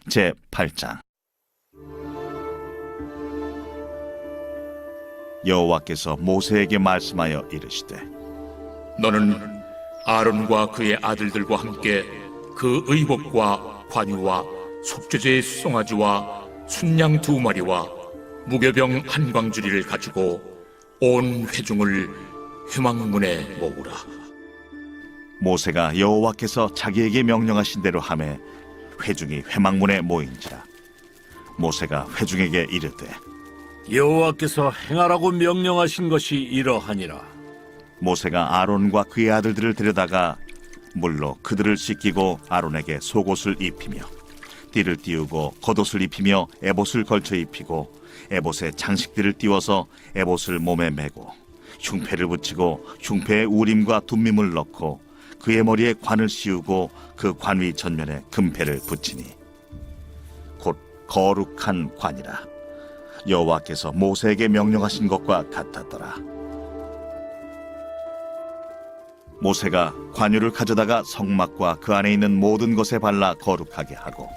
제8장. 여호와께서 모세에게 말씀하여 이르시되 너는 아론과 그의 아들들과 함께 그 의복과 관유와 속죄제의 수송아지와 순양 2마리와 무교병 한 광주리를 가지고 온 회중을 회막문에 모으라. 모세가 여호와께서 자기에게 명령하신 대로 하매 회중이 회막문에 모인지라. 모세가 회중에게 이르되 여호와께서 행하라고 명령하신 것이 이러하니라. 모세가 아론과 그의 아들들을 데려다가 물로 그들을 씻기고 아론에게 속옷을 입히며 띠를 띄우고 겉옷을 입히며 에봇을 걸쳐 입히고 에봇에 장식들을 띄워서 에봇을 몸에 메고 흉패를 붙이고 흉패에 우림과 둠밈을 넣고 그의 머리에 관을 씌우고 그 관 위 전면에 금패를 붙이니 곧 거룩한 관이라. 여호와께서 모세에게 명령하신 것과 같았더라. 모세가 관유를 가져다가 성막과 그 안에 있는 모든 것에 발라 거룩하게 하고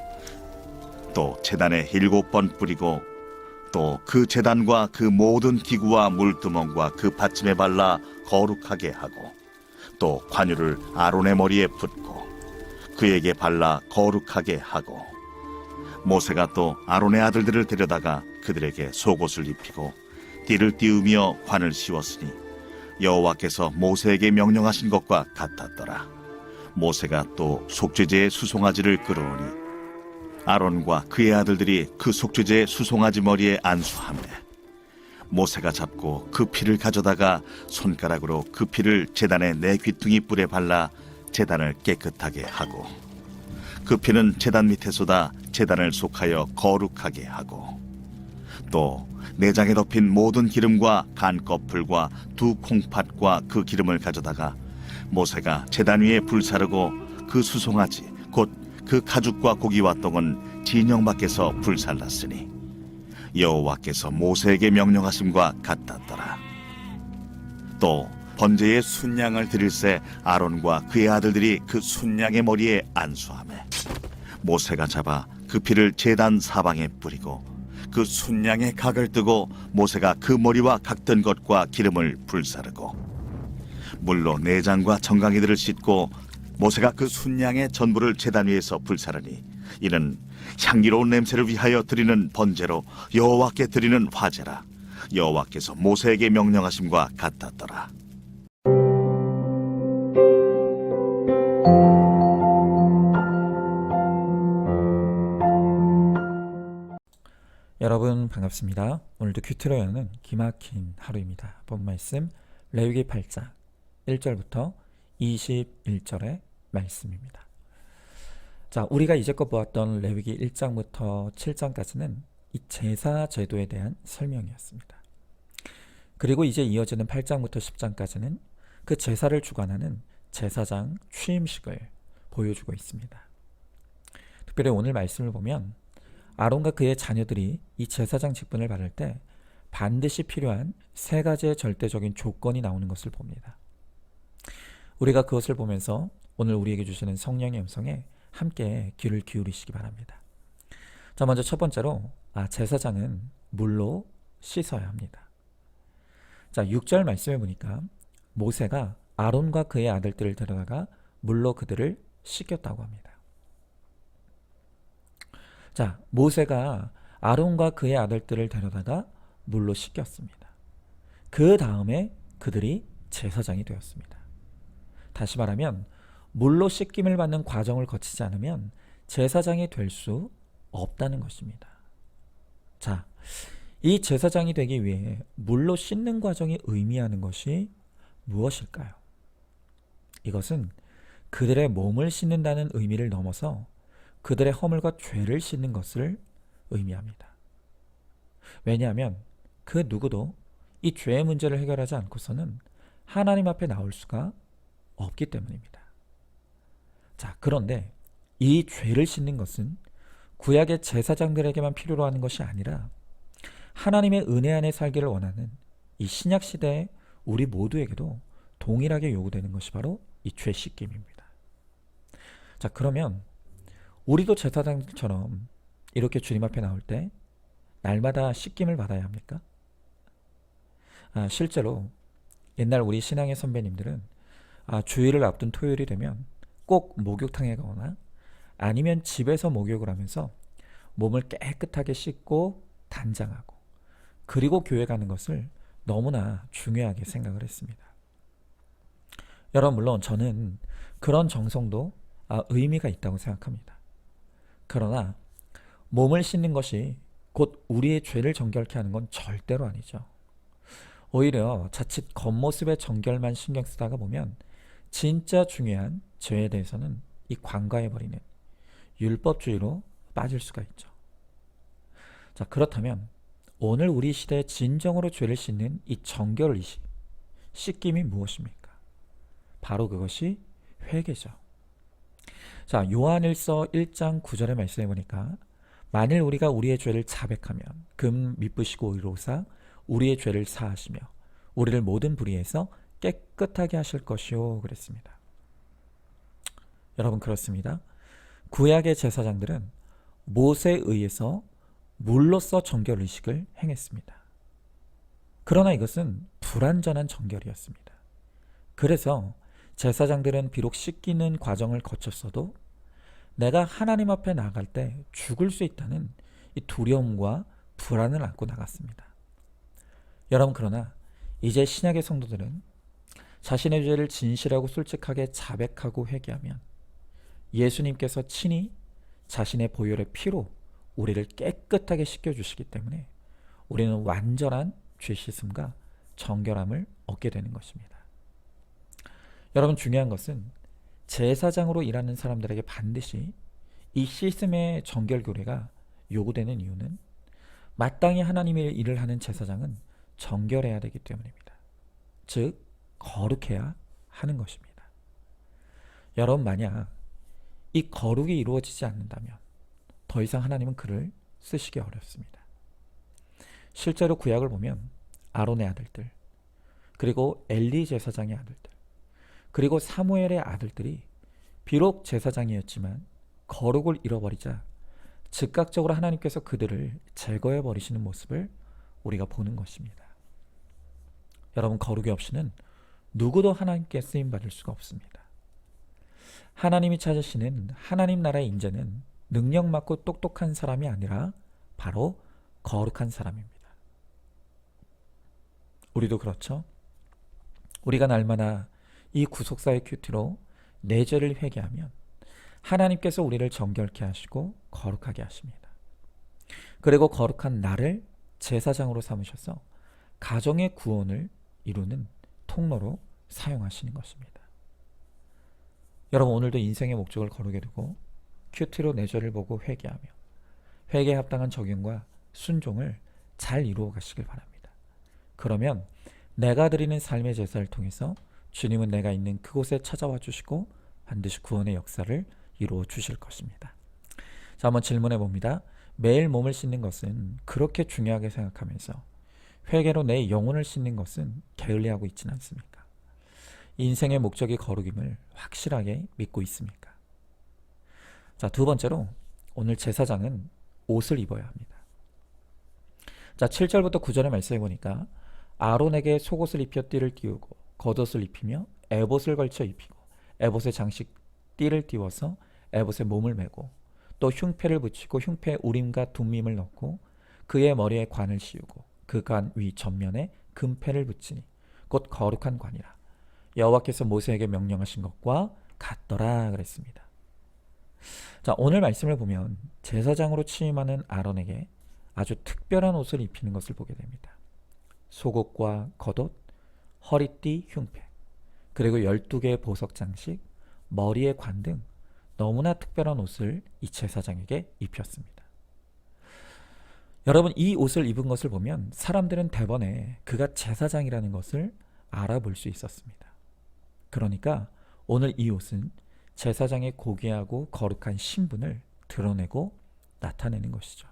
또 제단에 7번 뿌리고 또 그 제단과 그 모든 기구와 물두멍과 그 받침에 발라 거룩하게 하고 또 관유를 아론의 머리에 붓고 그에게 발라 거룩하게 하고 모세가 또 아론의 아들들을 데려다가 그들에게 속옷을 입히고 띠를 띄우며 관을 씌웠으니 여호와께서 모세에게 명령하신 것과 같았더라. 모세가 또 속죄제의 수송아지를 끌어오니 아론과 그의 아들들이 그 속죄제의 수송아지 머리에 안수하매 모세가 잡고 그 피를 가져다가 손가락으로 그 피를 제단의 4귀퉁이 뿔에 발라 제단을 깨끗하게 하고 그 피는 제단 밑에 쏟아 제단을 속하여 거룩하게 하고 또 내장에 덮인 모든 기름과 간 거풀과 2 콩팥과 그 기름을 가져다가 모세가 제단 위에 불사르고 그 수송아지 곧 그 가죽과 고기와 똥은 진영 밖에서 불살랐으니 여호와께서 모세에게 명령하심과 같았더라. 또 번제의 순양을 드릴새 아론과 그의 아들들이 그 순양의 머리에 안수하매 모세가 잡아 그 피를 제단 사방에 뿌리고 그 순양의 각을 뜨고 모세가 그 머리와 각든 것과 기름을 불사르고 물로 내장과 정강이들을 씻고 모세가 그 순양의 전부를 제단 위에서 불사르니 이는 향기로운 냄새를 위하여 드리는 번제로 여호와께 드리는 화제라. 여호와께서 모세에게 명령하심과 같았더라. 여러분 반갑습니다. 오늘도 큐티로 여는 기막힌 하루입니다. 본 말씀 레위기 8장 1절부터 21절의 말씀입니다. 자, 우리가 이제껏 보았던 레위기 1장부터 7장까지는 이 제사 제도에 대한 설명이었습니다. 그리고 이제 이어지는 8장부터 10장까지는 그 제사를 주관하는 제사장 취임식을 보여주고 있습니다. 특별히 오늘 말씀을 보면 아론과 그의 자녀들이 이 제사장 직분을 받을 때 반드시 필요한 3가지의 절대적인 조건이 나오는 것을 봅니다. 우리가 그것을 보면서 오늘 우리에게 주시는 성령의 음성에 함께 귀를 기울이시기 바랍니다. 자, 먼저 첫 번째로 제사장은 물로 씻어야 합니다. 자, 6절 말씀해 보니까 모세가 아론과 그의 아들들을 데려다가 물로 그들을 씻겼다고 합니다. 자, 모세가 아론과 그의 아들들을 데려다가 물로 씻겼습니다. 그 다음에 그들이 제사장이 되었습니다. 다시 말하면 물로 씻김을 받는 과정을 거치지 않으면 제사장이 될 수 없다는 것입니다. 자, 이 제사장이 되기 위해 물로 씻는 과정이 의미하는 것이 무엇일까요? 이것은 그들의 몸을 씻는다는 의미를 넘어서 그들의 허물과 죄를 씻는 것을 의미합니다. 왜냐하면 그 누구도 이 죄의 문제를 해결하지 않고서는 하나님 앞에 나올 수가 없기 때문입니다. 자, 그런데 이 죄를 씻는 것은 구약의 제사장들에게만 필요로 하는 것이 아니라 하나님의 은혜 안에 살기를 원하는 이 신약 시대의 우리 모두에게도 동일하게 요구되는 것이 바로 이 죄 씻김입니다. 자, 그러면 우리도 제사장처럼 이렇게 주님 앞에 나올 때 날마다 씻김을 받아야 합니까? 실제로 옛날 우리 신앙의 선배님들은 주일을 앞둔 토요일이 되면 꼭 목욕탕에 가거나 아니면 집에서 목욕을 하면서 몸을 깨끗하게 씻고 단장하고 그리고 교회 가는 것을 너무나 중요하게 생각을 했습니다. 여러분, 물론 저는 그런 정성도 의미가 있다고 생각합니다. 그러나 몸을 씻는 것이 곧 우리의 죄를 정결케 하는 건 절대로 아니죠. 오히려 자칫 겉모습의 정결만 신경 쓰다가 보면 진짜 중요한 죄에 대해서는 이 관가해버리는 율법주의로 빠질 수가 있죠. 자, 그렇다면 오늘 우리 시대에 진정으로 죄를 씻는 이 정결의식, 씻김이 무엇입니까? 바로 그것이 회개죠. 자, 요한일서 1장 9절의 말씀해 보니까 만일 우리가 우리의 죄를 자백하면 금 미쁘시고 의로우사 우리의 죄를 사하시며 우리를 모든 불의에서 깨끗하게 하실 것이요 그랬습니다. 여러분, 그렇습니다. 구약의 제사장들은 모세에 의해서 물로써 정결의식을 행했습니다. 그러나 이것은 불완전한 정결이었습니다. 그래서 제사장들은 비록 씻기는 과정을 거쳤어도 내가 하나님 앞에 나갈 때 죽을 수 있다는 이 두려움과 불안을 안고 나갔습니다. 여러분, 그러나 이제 신약의 성도들은 자신의 죄를 진실하고 솔직하게 자백하고 회개하면 예수님께서 친히 자신의 보혈의 피로 우리를 깨끗하게 씻겨주시기 때문에 우리는 완전한 죄 씻음과 정결함을 얻게 되는 것입니다. 여러분, 중요한 것은 제사장으로 일하는 사람들에게 반드시 이 씻음의 정결 교례가 요구되는 이유는 마땅히 하나님의 일을 하는 제사장은 정결해야 되기 때문입니다. 즉, 거룩해야 하는 것입니다. 여러분, 만약 이 거룩이 이루어지지 않는다면 더 이상 하나님은 그를 쓰시기 어렵습니다. 실제로 구약을 보면 아론의 아들들, 그리고 엘리 제사장의 아들들, 그리고 사무엘의 아들들이 비록 제사장이었지만 거룩을 잃어버리자 즉각적으로 하나님께서 그들을 제거해 버리시는 모습을 우리가 보는 것입니다. 여러분, 거룩이 없이는 누구도 하나님께 쓰임받을 수가 없습니다. 하나님이 찾으시는 하나님 나라의 인재는 능력 많고 똑똑한 사람이 아니라 바로 거룩한 사람입니다. 우리도 그렇죠? 우리가 날마다 이 구속사의 큐티로 내 죄를 회개하면 하나님께서 우리를 정결케 하시고 거룩하게 하십니다. 그리고 거룩한 나를 제사장으로 삼으셔서 가정의 구원을 이루는 통로로 사용하시는 것입니다. 여러분, 오늘도 인생의 목적을 거룩에 두고 큐티로 내 죄를 보고 회개하며 회개에 합당한 적용과 순종을 잘 이루어 가시길 바랍니다. 그러면 내가 드리는 삶의 제사를 통해서 주님은 내가 있는 그곳에 찾아와 주시고 반드시 구원의 역사를 이루어 주실 것입니다. 자, 한번 질문해 봅니다. 매일 몸을 씻는 것은 그렇게 중요하게 생각하면서 회개로 내 영혼을 씻는 것은 게을리하고 있지는 않습니까? 인생의 목적이 거룩임을 확실하게 믿고 있습니까? 자, 두 번째로 오늘 제사장은 옷을 입어야 합니다. 자, 7절부터 9절의 말씀해 보니까 아론에게 속옷을 입혀 띠를 띄우고 겉옷을 입히며 에봇을 걸쳐 입히고 에봇의 장식 띠를 띄워서 에봇에 몸을 메고 또 흉패를 붙이고 흉패에 우림과 둠밈을 넣고 그의 머리에 관을 씌우고 그 관 위 전면에 금패를 붙이니 곧 거룩한 관이라 여호와께서 모세에게 명령하신 것과 같더라 그랬습니다. 자, 오늘 말씀을 보면 제사장으로 취임하는 아론에게 아주 특별한 옷을 입히는 것을 보게 됩니다. 속옷과 겉옷, 허리띠, 흉패, 그리고 12개의 보석 장식, 머리에 관 등 너무나 특별한 옷을 이 제사장에게 입혔습니다. 여러분, 이 옷을 입은 것을 보면 사람들은 대번에 그가 제사장이라는 것을 알아볼 수 있었습니다. 그러니까 오늘 이 옷은 제사장의 고귀하고 거룩한 신분을 드러내고 나타내는 것이죠.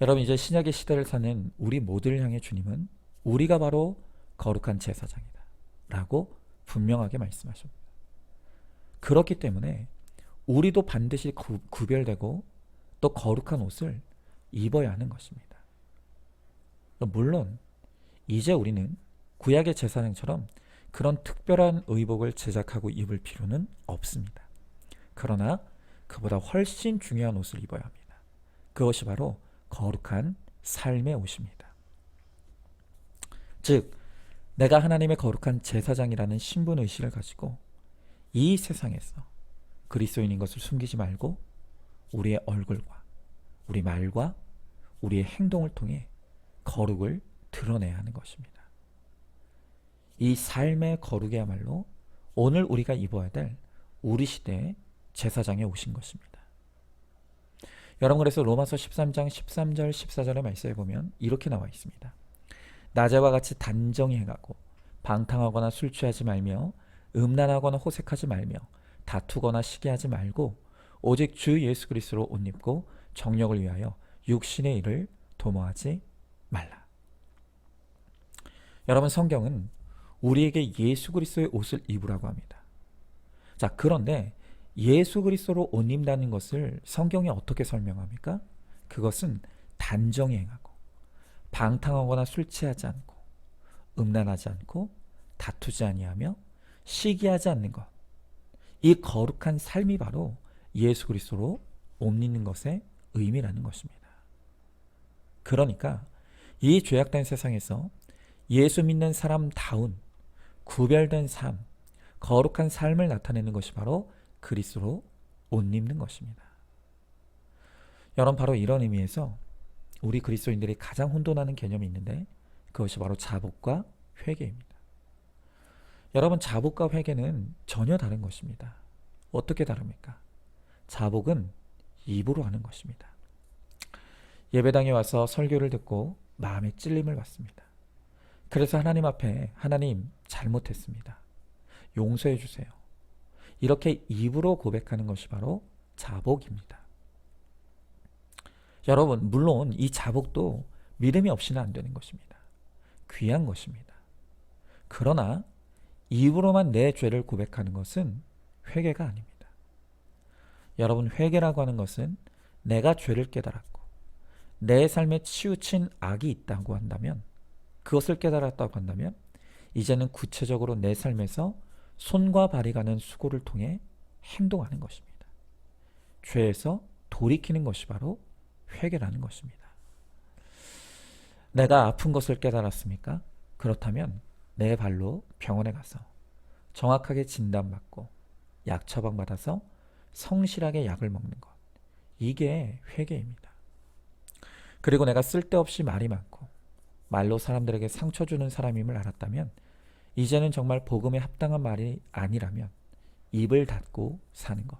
여러분, 이제 신약의 시대를 사는 우리 모두를 향해 주님은 우리가 바로 거룩한 제사장이다 라고 분명하게 말씀하십니다. 그렇기 때문에 우리도 반드시 구별되고 또 거룩한 옷을 입어야 하는 것입니다. 물론 이제 우리는 구약의 제사장처럼 그런 특별한 의복을 제작하고 입을 필요는 없습니다. 그러나 그보다 훨씬 중요한 옷을 입어야 합니다. 그것이 바로 거룩한 삶의 옷입니다. 즉, 내가 하나님의 거룩한 제사장이라는 신분의식을 가지고 이 세상에서 그리스도인인 것을 숨기지 말고 우리의 얼굴과 우리 말과 우리의 행동을 통해 거룩을 드러내야 하는 것입니다. 이 삶의 거룩이야말로 오늘 우리가 입어야 될 우리 시대의 제사장에 오신 것입니다. 여러분, 그래서 로마서 13장 13절 14절의 말씀에 보면 이렇게 나와 있습니다. 낮에와 같이 단정히 행하고 방탕하거나 술 취하지 말며 음란하거나 호색하지 말며 다투거나 시기하지 말고 오직 주 예수 그리스도로 옷 입고 정력을 위하여 육신의 일을 도모하지 말라. 여러분, 성경은 우리에게 예수 그리스도의 옷을 입으라고 합니다. 자, 그런데 예수 그리스도로 옷 입는다는 것을 성경이 어떻게 설명합니까? 그것은 단정히 행하고 방탕하거나 술 취하지 않고 음란하지 않고 다투지 아니하며 시기하지 않는 것. 이 거룩한 삶이 바로 예수 그리스도로 옷 입는 것의 의미라는 것입니다. 그러니까 이 죄악된 세상에서 예수 믿는 사람다운 구별된 삶, 거룩한 삶을 나타내는 것이 바로 그리스도로 옷 입는 것입니다. 여러분, 바로 이런 의미에서 우리 그리스도인들이 가장 혼돈하는 개념이 있는데 그것이 바로 자복과 회개입니다. 여러분, 자복과 회개는 전혀 다른 것입니다. 어떻게 다릅니까? 자복은 입으로 하는 것입니다. 예배당에 와서 설교를 듣고 마음에 찔림을 받습니다. 그래서 하나님 앞에 하나님 잘못했습니다. 용서해 주세요. 이렇게 입으로 고백하는 것이 바로 자복입니다. 여러분, 물론 이 자복도 믿음이 없이는 안 되는 것입니다. 귀한 것입니다. 그러나 입으로만 내 죄를 고백하는 것은 회개가 아닙니다. 여러분, 회개라고 하는 것은 내가 죄를 깨달았고 내 삶에 치우친 악이 있다고 한다면, 그것을 깨달았다고 한다면 이제는 구체적으로 내 삶에서 손과 발이 가는 수고를 통해 행동하는 것입니다. 죄에서 돌이키는 것이 바로 회개라는 것입니다. 내가 아픈 것을 깨달았습니까? 그렇다면 내 발로 병원에 가서 정확하게 진단받고 약 처방받아서 성실하게 약을 먹는 것. 이게 회개입니다. 그리고 내가 쓸데없이 말이 많고 말로 사람들에게 상처 주는 사람임을 알았다면 이제는 정말 복음에 합당한 말이 아니라면 입을 닫고 사는 것.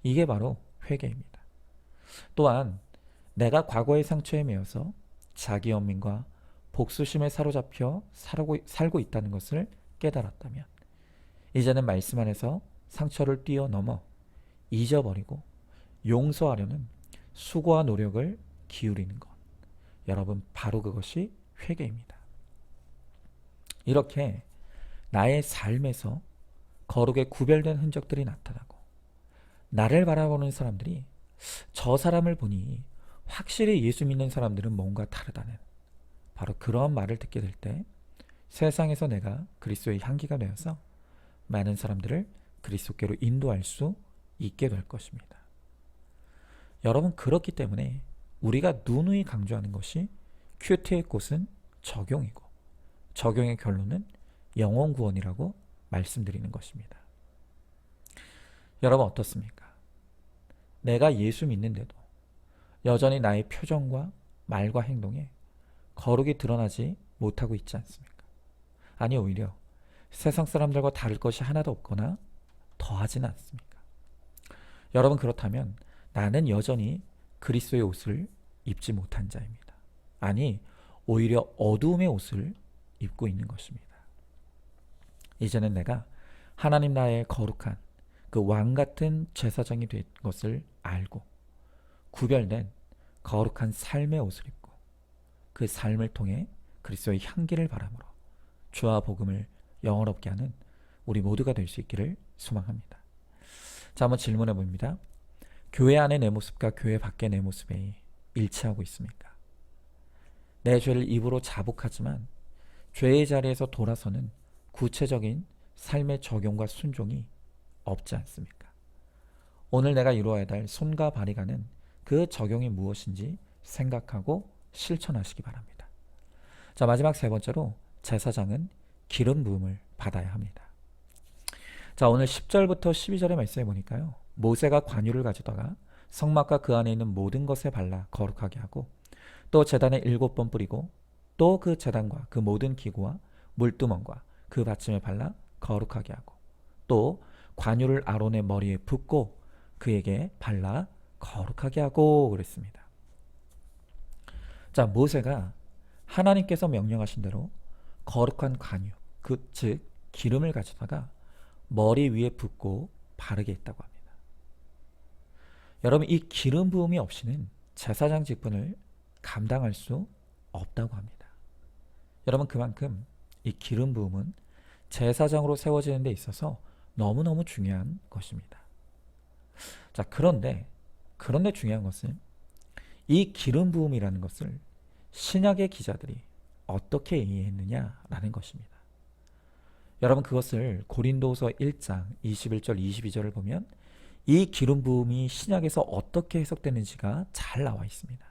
이게 바로 회개입니다. 또한 내가 과거의 상처에 매여서 자기 연민과 복수심에 사로잡혀 살고 있다는 것을 깨달았다면 이제는 말씀 안에서 상처를 뛰어넘어 잊어버리고 용서하려는 수고와 노력을 기울이는 것. 여러분, 바로 그것이 회개입니다. 이렇게 나의 삶에서 거룩의 구별된 흔적들이 나타나고 나를 바라보는 사람들이 저 사람을 보니 확실히 예수 믿는 사람들은 뭔가 다르다는 바로 그러한 말을 듣게 될 때 세상에서 내가 그리스도의 향기가 되어서 많은 사람들을 그리스도께로 인도할 수 있게 될 것입니다. 여러분, 그렇기 때문에 우리가 누누이 강조하는 것이 큐티의 꽃은 적용이고 적용의 결론은 영혼 구원이라고 말씀드리는 것입니다. 여러분, 어떻습니까? 내가 예수 믿는데도 여전히 나의 표정과 말과 행동에 거룩이 드러나지 못하고 있지 않습니까? 아니, 오히려 세상 사람들과 다를 것이 하나도 없거나 더하지는 않습니까? 여러분, 그렇다면 나는 여전히 그리스도의 옷을 입지 못한 자입니다. 아니, 오히려 어두움의 옷을 입고 있는 것입니다. 이제는 내가 하나님 나라의 거룩한 그 왕같은 제사장이 된 것을 알고 구별된 거룩한 삶의 옷을 입고 그 삶을 통해 그리스도의 향기를 바람으로 주와 복음을 영원롭게 하는 우리 모두가 될 수 있기를 소망합니다. 자, 한번 질문해 봅니다. 교회 안의 내 모습과 교회 밖의 내 모습이 일치하고 있습니까? 내 죄를 입으로 자복하지만 죄의 자리에서 돌아서는 구체적인 삶의 적용과 순종이 없지 않습니까? 오늘 내가 이루어야 될 손과 발이 가는 그 적용이 무엇인지 생각하고 실천하시기 바랍니다. 자, 마지막 세 번째로 제사장은 기름 부음을 받아야 합니다. 자, 오늘 10절부터 12절의 말씀에 보니까요. 모세가 관유를 가져다가 성막과 그 안에 있는 모든 것에 발라 거룩하게 하고 또 제단에 7번 뿌리고 또 그 제단과 그 모든 기구와 물두멍과 그 받침에 발라 거룩하게 하고 또 관유를 아론의 머리에 붓고 그에게 발라 거룩하게 하고 그랬습니다. 자, 모세가 하나님께서 명령하신 대로 거룩한 관유, 즉 기름을 가져다가 머리 위에 붓고 바르게 했다고 합니다. 여러분, 이 기름 부음이 없이는 제사장 직분을 감당할 수 없다고 합니다. 여러분, 그만큼 이 기름 부음은 제사장으로 세워지는 데 있어서 너무너무 중요한 것입니다. 자, 그런데 중요한 것은 이 기름 부음이라는 것을 신약의 기자들이 어떻게 이해했느냐라는 것입니다. 여러분, 그것을 고린도서 1장 21절 22절을 보면 이 기름 부음이 신약에서 어떻게 해석되는지가 잘 나와 있습니다.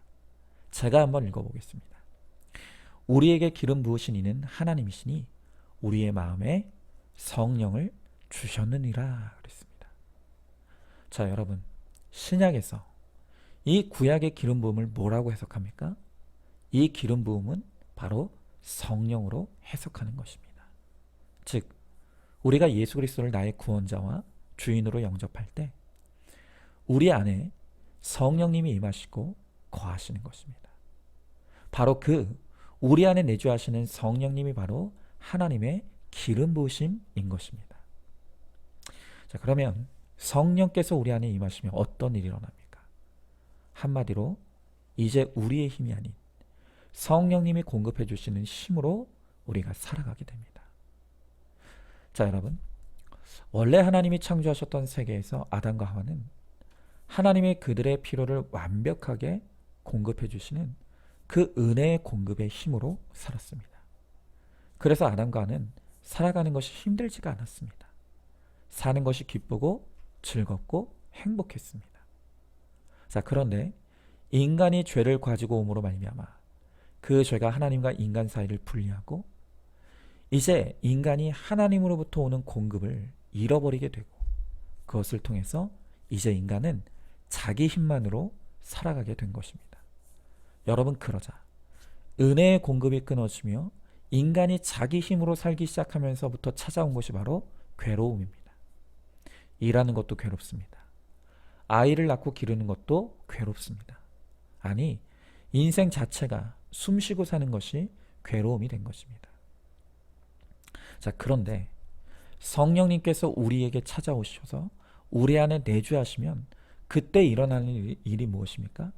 제가 한번 읽어보겠습니다. 우리에게 기름 부으신 이는 하나님이시니 우리의 마음에 성령을 주셨느니라 그랬습니다. 자, 여러분, 신약에서 이 구약의 기름 부음을 뭐라고 해석합니까? 이 기름 부음은 바로 성령으로 해석하는 것입니다. 즉, 우리가 예수 그리스도를 나의 구원자와 주인으로 영접할 때 우리 안에 성령님이 임하시고 거하시는 것입니다. 바로 우리 안에 내주하시는 성령님이 바로 하나님의 기름 부으심인 것입니다. 자, 그러면 성령께서 우리 안에 임하시면 어떤 일이 일어납니까? 한마디로 이제 우리의 힘이 아닌 성령님이 공급해 주시는 힘으로 우리가 살아가게 됩니다. 자, 여러분, 원래 하나님이 창조하셨던 세계에서 아담과 하와는 하나님의 그들의 필요를 완벽하게 공급해 주시는 그 은혜의 공급의 힘으로 살았습니다. 그래서 아담과 하와는 살아가는 것이 힘들지가 않았습니다. 사는 것이 기쁘고 즐겁고 행복했습니다. 자, 그런데 인간이 죄를 가지고 옴으로 말미암아 그 죄가 하나님과 인간 사이를 분리하고 이제 인간이 하나님으로부터 오는 공급을 잃어버리게 되고 그것을 통해서 이제 인간은 자기 힘만으로 살아가게 된 것입니다. 여러분, 그러자 은혜의 공급이 끊어지며 인간이 자기 힘으로 살기 시작하면서부터 찾아온 것이 바로 괴로움입니다. 일하는 것도 괴롭습니다. 아이를 낳고 기르는 것도 괴롭습니다. 아니, 인생 자체가 숨쉬고 사는 것이 괴로움이 된 것입니다. 자, 그런데 성령님께서 우리에게 찾아오셔서 우리 안에 내주하시면 그때 일어나는 일이 무엇입니까?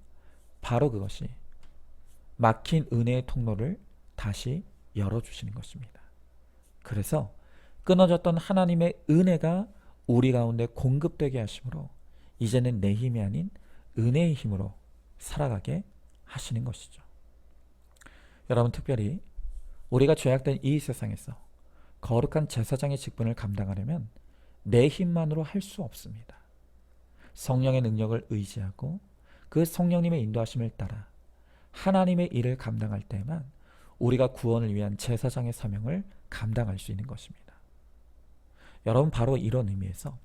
바로 그것이 막힌 은혜의 통로를 다시 열어주시는 것입니다. 그래서 끊어졌던 하나님의 은혜가 우리 가운데 공급되게 하심으로 이제는 내 힘이 아닌 은혜의 힘으로 살아가게 하시는 것이죠. 여러분, 특별히 우리가 죄악된 이 세상에서 거룩한 제사장의 직분을 감당하려면 내 힘만으로 할 수 없습니다. 성령의 능력을 의지하고 그 성령님의 인도하심을 따라 하나님의 일을 감당할 때에만 우리가 구원을 위한 제사장의 사명을 감당할 수 있는 것입니다. 여러분, 바로 이런 의미에서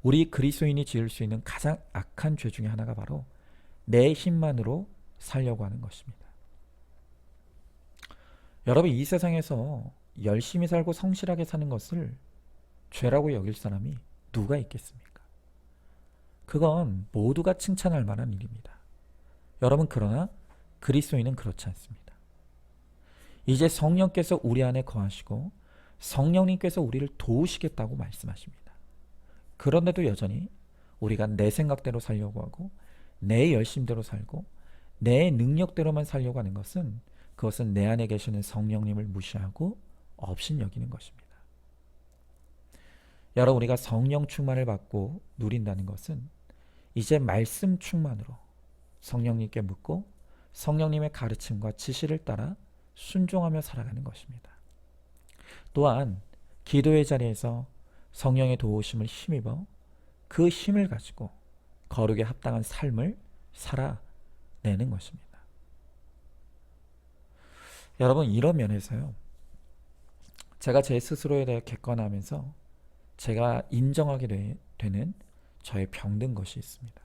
우리 그리스도인이 지을 수 있는 가장 악한 죄 중에 하나가 바로 내 힘만으로 살려고 하는 것입니다. 여러분, 이 세상에서 열심히 살고 성실하게 사는 것을 죄라고 여길 사람이 누가 있겠습니까? 그건 모두가 칭찬할 만한 일입니다. 여러분, 그러나 그리스도인은 그렇지 않습니다. 이제 성령께서 우리 안에 거하시고 성령님께서 우리를 도우시겠다고 말씀하십니다. 그런데도 여전히 우리가 내 생각대로 살려고 하고 내 열심대로 살고 내 능력대로만 살려고 하는 것은 그것은 내 안에 계시는 성령님을 무시하고 업신여기는 것입니다. 여러분, 우리가 성령 충만을 받고 누린다는 것은 이제 말씀 충만으로 성령님께 묻고 성령님의 가르침과 지시를 따라 순종하며 살아가는 것입니다. 또한 기도의 자리에서 성령의 도우심을 힘입어 그 힘을 가지고 거룩에 합당한 삶을 살아내는 것입니다. 여러분, 이런 면에서요, 제가 제 스스로에 대해 객관하면서 제가 인정하게 되는 저의 병든 것이 있습니다.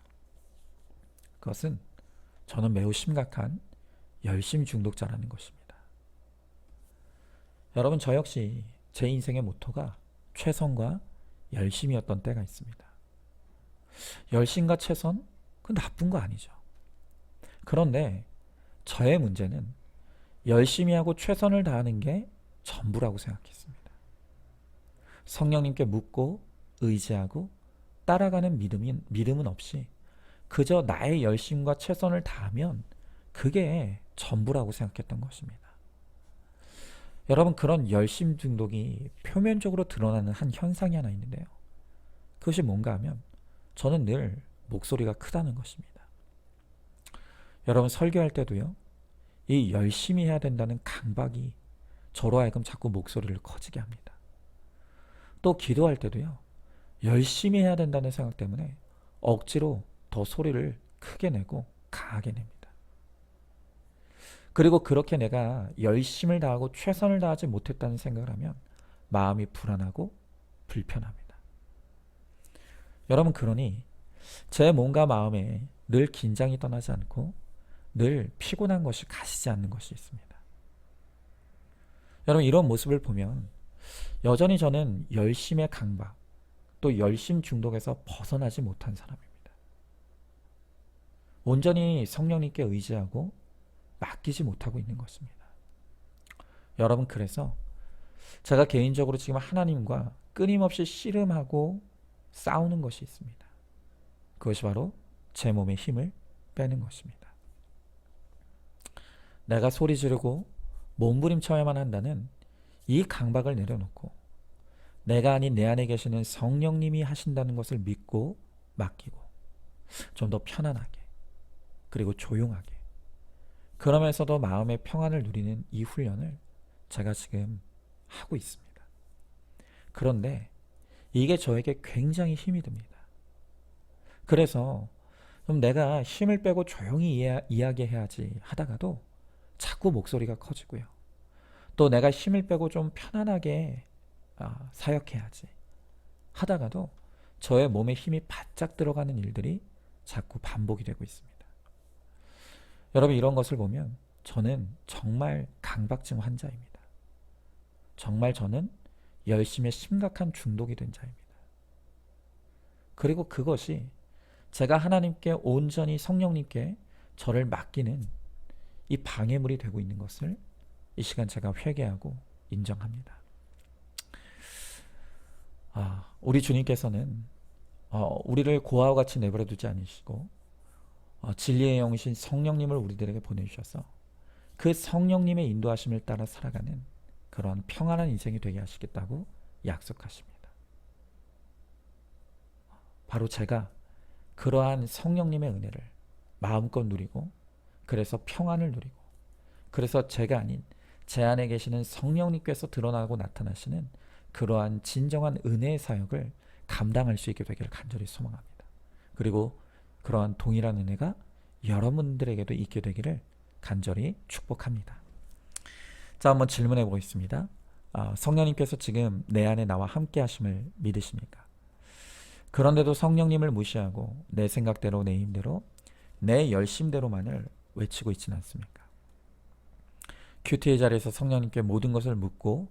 그것은 저는 매우 심각한 열심 중독자라는 것입니다. 여러분, 저 역시 제 인생의 모토가 최선과 열심이었던 때가 있습니다. 열심과 최선? 그건 나쁜 거 아니죠. 그런데 저의 문제는 열심히 하고 최선을 다하는 게 전부라고 생각했습니다. 성령님께 묻고 의지하고 따라가는 믿음은 없이 그저 나의 열심과 최선을 다하면 그게 전부라고 생각했던 것입니다. 여러분, 그런 열심 중독이 표면적으로 드러나는 한 현상이 하나 있는데요. 그것이 뭔가 하면 저는 늘 목소리가 크다는 것입니다. 여러분, 설교할 때도요, 이 열심히 해야 된다는 강박이 저로 하여금 자꾸 목소리를 커지게 합니다. 또 기도할 때도요, 열심히 해야 된다는 생각 때문에 억지로 더 소리를 크게 내고 강하게 냅니다. 그리고 그렇게 내가 열심을 다하고 최선을 다하지 못했다는 생각을 하면 마음이 불안하고 불편합니다. 여러분, 그러니 제 몸과 마음에 늘 긴장이 떠나지 않고 늘 피곤한 것이 가시지 않는 것이 있습니다. 여러분, 이런 모습을 보면 여전히 저는 열심의 강박, 또 열심 중독에서 벗어나지 못한 사람입니다. 온전히 성령님께 의지하고 맡기지 못하고 있는 것입니다. 여러분, 그래서 제가 개인적으로 지금 하나님과 끊임없이 씨름하고 싸우는 것이 있습니다. 그것이 바로 제 몸의 힘을 빼는 것입니다. 내가 소리 지르고 몸부림쳐야만 한다는 이 강박을 내려놓고 내가 아닌 내 안에 계시는 성령님이 하신다는 것을 믿고 맡기고 좀 더 편안하게 그리고 조용하게 그러면서도 마음의 평안을 누리는 이 훈련을 제가 지금 하고 있습니다. 그런데 이게 저에게 굉장히 힘이 듭니다. 그래서 좀 내가 힘을 빼고 조용히 이야기해야지 하다가도 자꾸 목소리가 커지고요. 또 내가 힘을 빼고 좀 편안하게 사역해야지 하다가도 저의 몸에 힘이 바짝 들어가는 일들이 자꾸 반복이 되고 있습니다. 여러분, 이런 것을 보면 저는 정말 강박증 환자입니다. 정말 저는 열심에 심각한 중독이 된 자입니다. 그리고 그것이 제가 하나님께 온전히 성령님께 저를 맡기는 이 방해물이 되고 있는 것을 이 시간 제가 회개하고 인정합니다. 우리 주님께서는 우리를 고아와 같이 내버려 두지 않으시고 진리의 영이신 성령님을 우리들에게 보내주셔서 그 성령님의 인도하심을 따라 살아가는 그러한 평안한 인생이 되게 하시겠다고 약속하십니다. 바로 제가 그러한 성령님의 은혜를 마음껏 누리고 그래서 평안을 누리고 그래서 제가 아닌 제 안에 계시는 성령님께서 드러나고 나타나시는 그러한 진정한 은혜의 사역을 감당할 수 있게 되기를 간절히 소망합니다. 그리고 그러한 동일한 은혜가 여러분들에게도 있게 되기를 간절히 축복합니다. 자, 한번 질문해 보겠습니다. 성령님께서 지금 내 안에 나와 함께 하심을 믿으십니까? 그런데도 성령님을 무시하고 내 생각대로 내 힘대로 내 열심대로만을 외치고 있지는 않습니까? 큐티의 자리에서 성령님께 모든 것을 묻고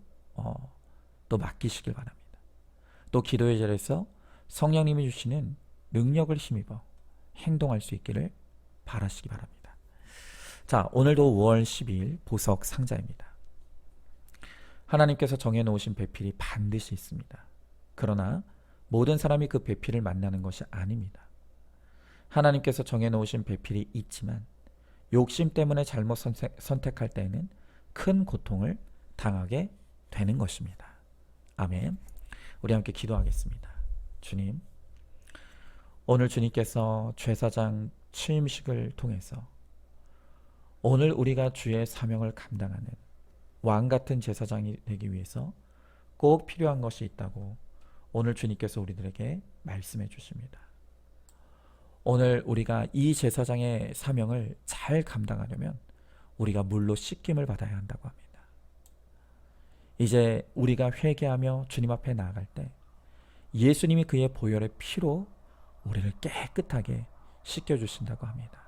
또 맡기시길 바랍니다. 또 기도의 자리에서 성령님이 주시는 능력을 힘입어 행동할 수 있기를 바라시기 바랍니다. 자, 오늘도 5월 12일 보석 상자입니다. 하나님께서 정해놓으신 배필이 반드시 있습니다. 그러나 모든 사람이 그 배필을 만나는 것이 아닙니다. 하나님께서 정해놓으신 배필이 있지만 욕심 때문에 잘못 선택할 때에는 큰 고통을 당하게 되는 것입니다. 아멘. 우리 함께 기도하겠습니다. 주님, 오늘 주님께서 제사장 취임식을 통해서 오늘 우리가 주의 사명을 감당하는 왕 같은 제사장이 되기 위해서 꼭 필요한 것이 있다고 오늘 주님께서 우리들에게 말씀해 주십니다. 오늘 우리가 이 제사장의 사명을 잘 감당하려면 우리가 물로 씻김을 받아야 한다고 합니다. 이제 우리가 회개하며 주님 앞에 나아갈 때 예수님이 그의 보혈의 피로 우리를 깨끗하게 씻겨주신다고 합니다.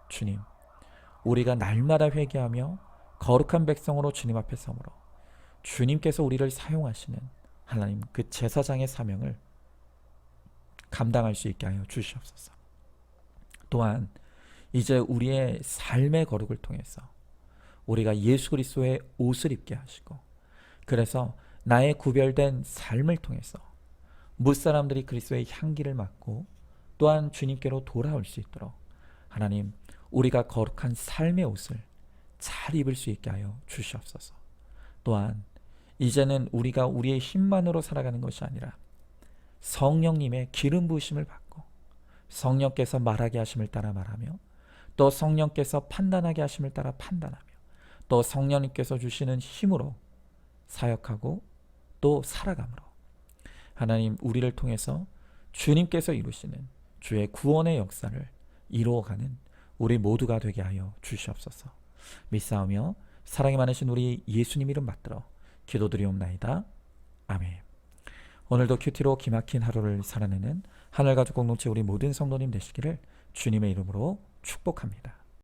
주님, 우리가 날마다 회개하며 거룩한 백성으로 주님 앞에 서므로 주님께서 우리를 사용하시는 하나님 그 제사장의 사명을 감당할 수 있게 하여 주시옵소서. 또한 이제 우리의 삶의 거룩을 통해서 우리가 예수 그리스도의 옷을 입게 하시고, 그래서 나의 구별된 삶을 통해서 무사람들이 그리스도의 향기를 맡고 또한 주님께로 돌아올 수 있도록 하나님, 우리가 거룩한 삶의 옷을 잘 입을 수 있게 하여 주시옵소서. 또한 이제는 우리가 우리의 힘만으로 살아가는 것이 아니라 성령님의 기름 부으심을 받고 성령께서 말하게 하심을 따라 말하며 또 성령께서 판단하게 하심을 따라 판단하며 또 성령님께서 주시는 힘으로 사역하고 또 살아감으로 하나님, 우리를 통해서 주님께서 이루시는 주의 구원의 역사를 이루어가는 우리 모두가 되게 하여 주시옵소서. 믿사오며 사랑이 많으신 우리 예수님 이름 받들어 기도드리옵나이다. 아멘. 오늘도 큐티로 기막힌 하루를 살아내는 하늘가족 공동체 우리 모든 성도님 되시기를 주님의 이름으로 축복합니다.